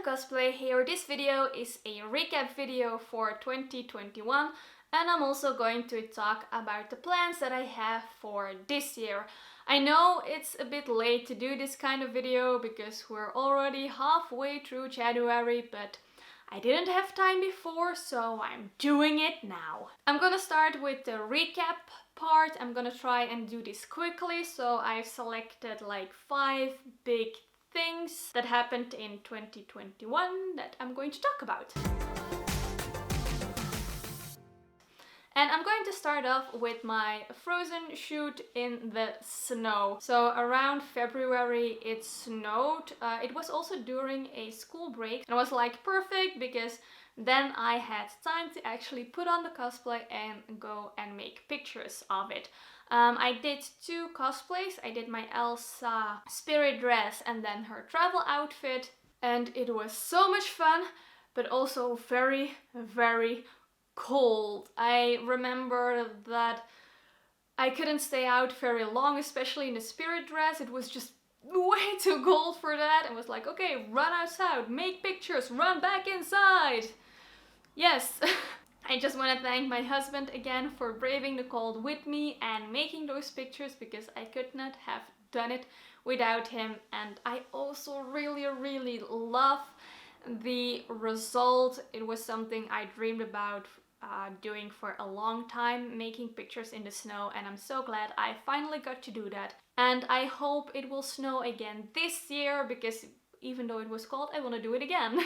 Cosplay here. This video is a recap video for 2021 and I'm also going to talk about the plans that I have for this year. I know it's a bit late to do this kind of video because we're already halfway through January, but I didn't have time before, so I'm doing it now. I'm gonna start with the recap part. I'm gonna try and do this quickly, so I've selected like 5 big things that happened in 2021 that I'm going to talk about. And I'm going to start off with my Frozen shoot in the snow. So around February it snowed. It was also during a school break. And it was like perfect because then I had time to actually put on the cosplay and go and make pictures of it. I did 2 cosplays. I did my Elsa spirit dress and then her travel outfit. And it was so much fun, but also very, very cold. I remember that I couldn't stay out very long, especially in the spirit dress. It was just way too cold for that. I was like, okay, run outside, make pictures, run back inside. Yes. I just want to thank my husband again for braving the cold with me and making those pictures because I could not have done it without him. And I also really love the result. It was something I dreamed about doing for a long time, making pictures in the snow, and I'm so glad I finally got to do that. And I hope it will snow again this year because even though it was cold, I want to do it again.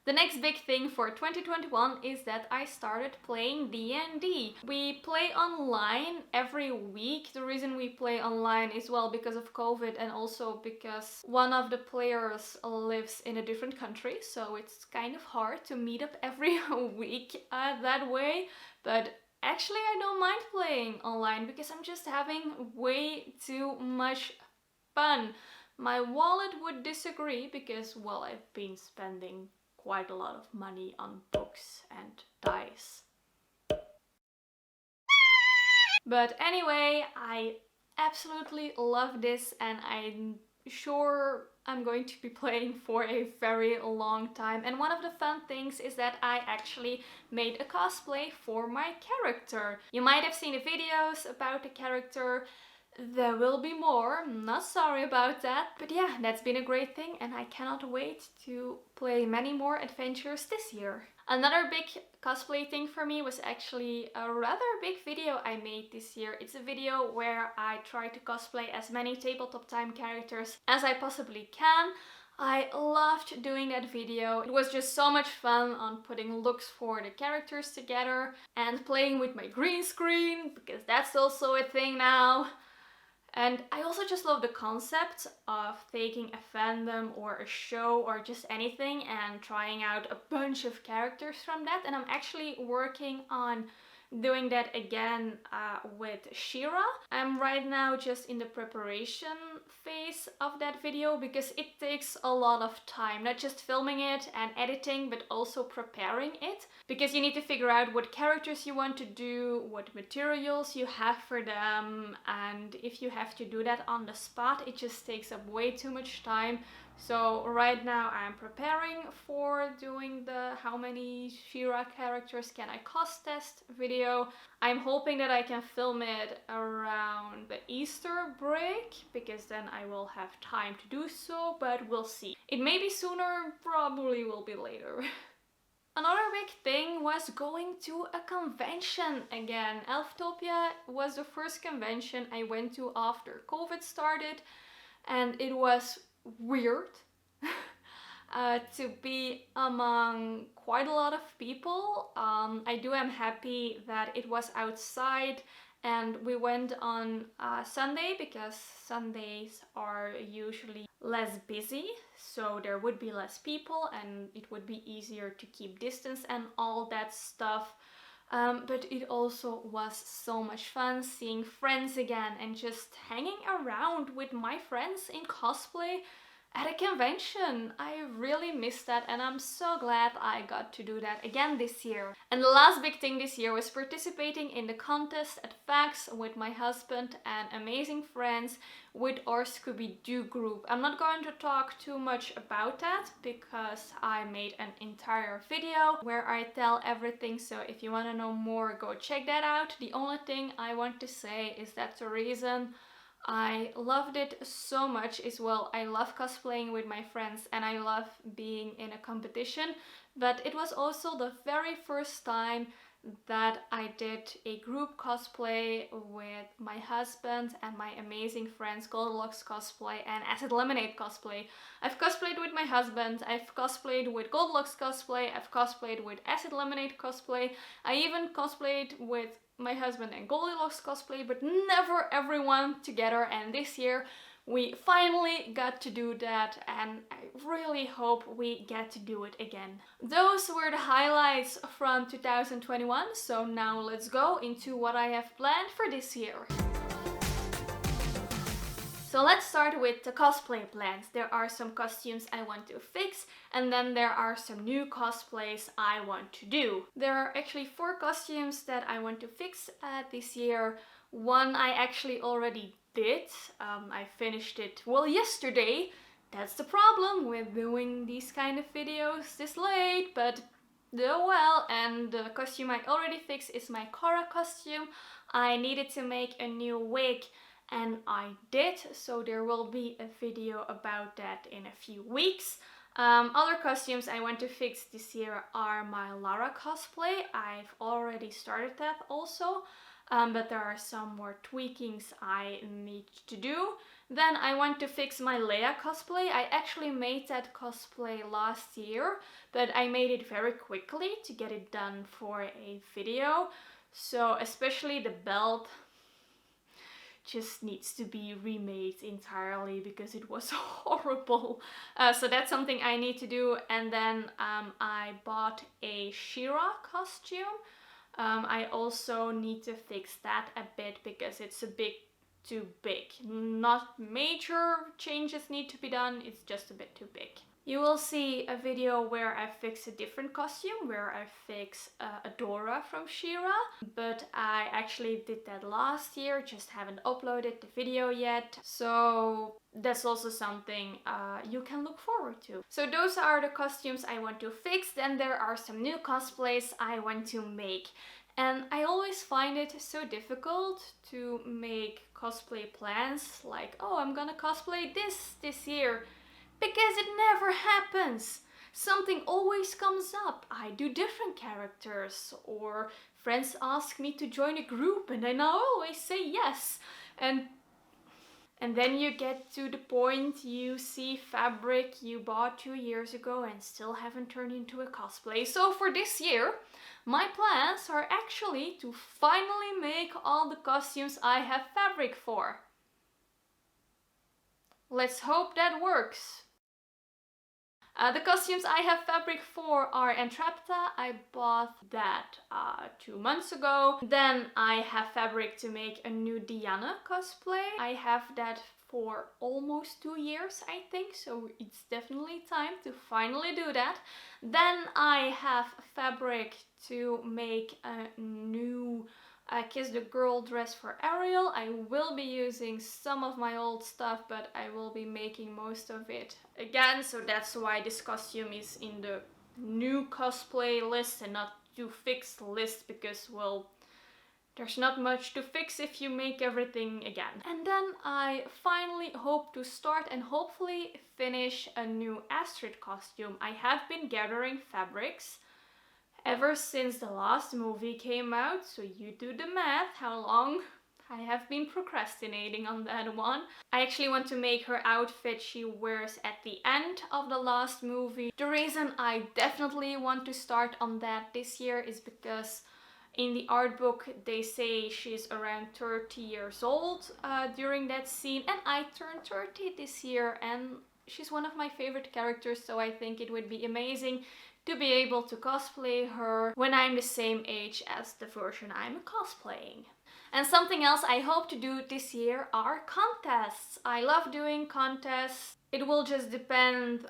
The next big thing for 2021 is that I started playing D&D. We play online every week. The reason we play online is, well, because of COVID and also because one of the players lives in a different country, so it's kind of hard to meet up every week that way. But actually I don't mind playing online because I'm just having way too much fun. My wallet would disagree because, well, I've been spending quite a lot of money on books and dice. But anyway, I absolutely love this and I'm sure I'm going to be playing for a very long time. And one of the fun things is that I actually made a cosplay for my character. You might have seen the videos about the character. There will be more, not sorry about that. But yeah, that's been a great thing and I cannot wait to play many more adventures this year. Another big cosplay thing for me was actually a rather big video I made this year. It's a video where I try to cosplay as many tabletop time characters as I possibly can. I loved doing that video. It was just so much fun on putting looks for the characters together and playing with my green screen because that's also a thing now. And I also just love the concept of taking a fandom or a show or just anything and trying out a bunch of characters from that. And I'm actually working on doing that again with She-Ra. I'm right now just in the preparation phase of that video because it takes a lot of time, not just filming it and editing, but also preparing it, because you need to figure out what characters you want to do, what materials you have for them, and if you have to do that on the spot, it just takes up way too much time. So right now I'm preparing for doing the how many She-Ra characters can I cost test video. I'm hoping that I can film it around the Easter break because then I will have time to do so, but we'll see. It may be sooner, probably will be later. Another big thing was going to a convention again. Elftopia was the first convention I went to after COVID started, and it was weird to be among quite a lot of people. I'm happy that it was outside and we went on Sunday because Sundays are usually less busy, so there would be less people and it would be easier to keep distance and all that stuff. But it also was so much fun seeing friends again and just hanging around with my friends in cosplay at a convention. I really missed that, and I'm so glad I got to do that again this year. And the last big thing this year was participating in the contest at FAX with my husband and amazing friends with our Scooby-Doo group. I'm not going to talk too much about that because I made an entire video where I tell everything, so if you want to know more, go check that out. The only thing I want to say is that the reason I loved it so much is, well, I love cosplaying with my friends and I love being in a competition, but it was also the very first time that I did a group cosplay with my husband and my amazing friends Goldilocks Cosplay and Acid Lemonade Cosplay. I've cosplayed with my husband, I've cosplayed with Goldilocks Cosplay, I've cosplayed with Acid Lemonade Cosplay, I even cosplayed with my husband and Goldilocks Cosplay, but never everyone together, and this year we finally got to do that, and I really hope we get to do it again. Those were the highlights from 2021, so now let's go into what I have planned for this year. So let's start with the cosplay plans. There are some costumes I want to fix, and then there are some new cosplays I want to do. There are actually 4 costumes that I want to fix this year. One I actually already did. I finished it, well, yesterday. That's the problem with doing these kind of videos this late, but oh well. And the costume I already fixed is my Korra costume. I needed to make a new wig, and I did, so there will be a video about that in a few weeks. Other costumes I want to fix this year are my Lara cosplay. I've already started that also, but there are some more tweakings I need to do. Then I want to fix my Leia cosplay. I actually made that cosplay last year, but I made it very quickly to get it done for a video. So especially the belt just needs to be remade entirely because it was horrible. So that's something I need to do. And then I bought a She-Ra costume. I also need to fix that a bit because it's a bit too big. Not major changes need to be done, it's just a bit too big. You will see a video where I fix a different costume, where I fix Adora from She-Ra, but I actually did that last year, just haven't uploaded the video yet, so that's also something you can look forward to. So those are the costumes I want to fix. Then there are some new cosplays I want to make. And I always find it so difficult to make cosplay plans, like, oh, I'm gonna cosplay this year. Because it never happens. Something always comes up. I do different characters, or friends ask me to join a group and then I always say yes. And then you get to the point you see fabric you bought 2 years ago and still haven't turned into a cosplay. So for this year, my plans are actually to finally make all the costumes I have fabric for. Let's hope that works. The costumes I have fabric for are Entrapta. I bought that 2 months ago. Then I have fabric to make a new Diana cosplay. I have that for almost 2 years, I think, so it's definitely time to finally do that. Then I have fabric to make a new Kiss the Girl dress for Ariel. I will be using some of my old stuff, but I will be making most of it again, so that's why this costume is in the new cosplay list and not to fix list, because, well, there's not much to fix if you make everything again. And then I finally hope to start and hopefully finish a new Astrid costume. I have been gathering fabrics ever since the last movie came out, so you do the math how long I have been procrastinating on that one. I actually want to make her outfit she wears at the end of the last movie. The reason I definitely want to start on that this year is because in the art book they say she's around 30 years old during that scene, and I turned 30 this year and she's one of my favorite characters, so I think it would be amazing to be able to cosplay her when I'm the same age as the version I'm cosplaying. And something else I hope to do this year are contests. I love doing contests. It will just depend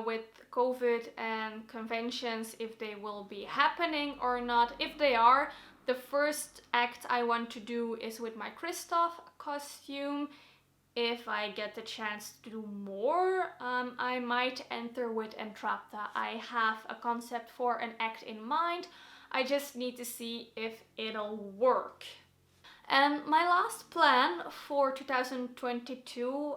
with COVID and conventions if they will be happening or not. If they are, the first act I want to do is with my Kristoff costume. If I get the chance to do more, I might enter with Entrapta. I have a concept for an act in mind. I just need to see if it'll work. And my last plan for 2022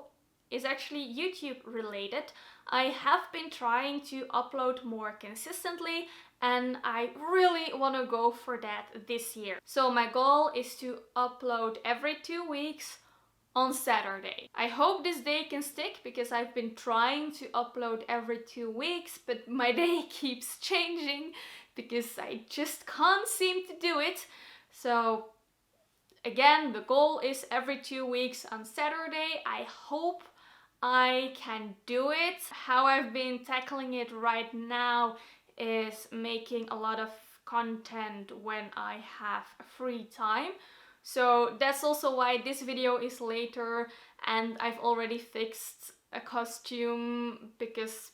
is actually YouTube related. I have been trying to upload more consistently and I really want to go for that this year. So my goal is to upload every 2 weeks on Saturday. I hope this day can stick because I've been trying to upload every 2 weeks, but my day keeps changing because I just can't seem to do it. So again, the goal is every 2 weeks on Saturday. I hope I can do it. How I've been tackling it right now is making a lot of content when I have free time. So that's also why this video is later and I've already fixed a costume because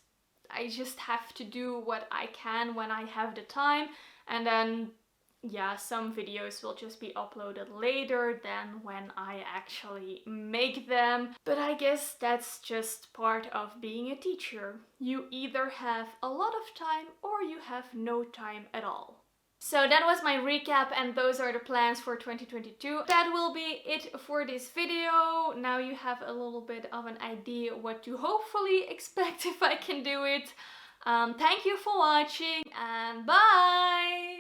I just have to do what I can when I have the time, and then yeah, some videos will just be uploaded later than when I actually make them. But I guess that's just part of being a teacher. You either have a lot of time or you have no time at all. So that was my recap and those are the plans for 2022. That will be it for this video. Now you have a little bit of an idea what to hopefully expect if I can do it. Thank you for watching and bye!